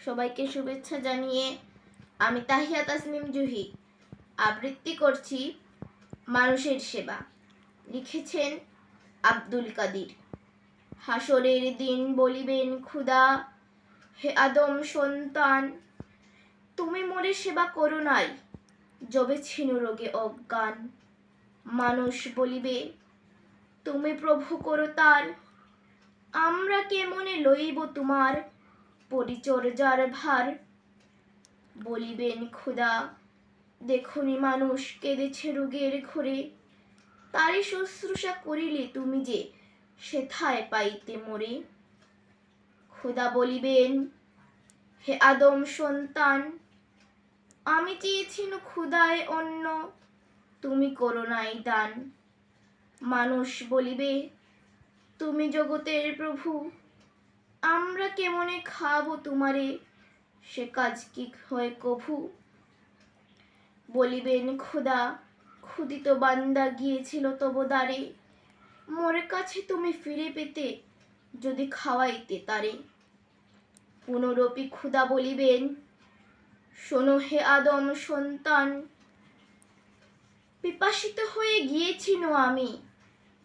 সবাইকে শুভেচ্ছা জানিয়ে আমি তাহিয়া তাসনিম জুহি আবৃত্তি করছি মানুষের সেবা। লিখেছেন আব্দুল কাদির। হাসরের দিন বলিবেন খুদা, হে আদম সন্তান, তুমি মোরে সেবা করো নাই, যবে ছিনু রোগে অজ্ঞান। মানুষ বলিবে তুমি প্রভু করো তার, আমরা কেমনে লইব তোমার পরিচর্যার ভার। বলিবেন খুদা, দেখুনি মানুষ কেঁদেছে রোগের ঘরে, তারই শুশ্রূষা করিলে তুমি যে সেথায় পাইতে মোরে। খুদা বলিবেন, হে আদম সন্তান, আমি চেয়েছিনু ক্ষুদায় অন্ন, তুমি করো নাই দান। মানুষ বলিবে তুমি জগতের প্রভু, আমরা কেমনে খাবো তোমারে, সে কাজ কি হয় কভু। বলিবেন খুদা, ক্ষুদিত বান্দা গিয়েছিল তব দ্বারে, মোর কাছে তুমি ফিরে পেতে যদি খাওয়াইতে তারে। পুনরপি খুদা বলিবেন, শোনো হে আদম সন্তান, পিপাসিত হয়ে গিয়েছিনু আমি,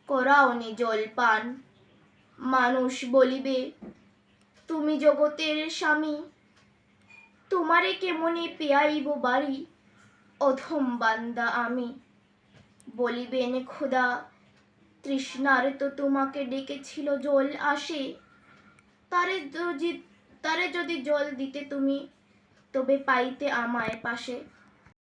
করাওনি জল পান। মানুষ বলিবে তুমি জগতের স্বামী, তোমারে কেমনে পেয়াইব বাড়ি, অধম বান্দা আমি। বলিবেন খুদা, তৃষ্ণার তো তোমাকে ডেকেছিল জল আসে, তারে যদি জল দিতে তুমি, তবে পাইতে আমায় পাশে।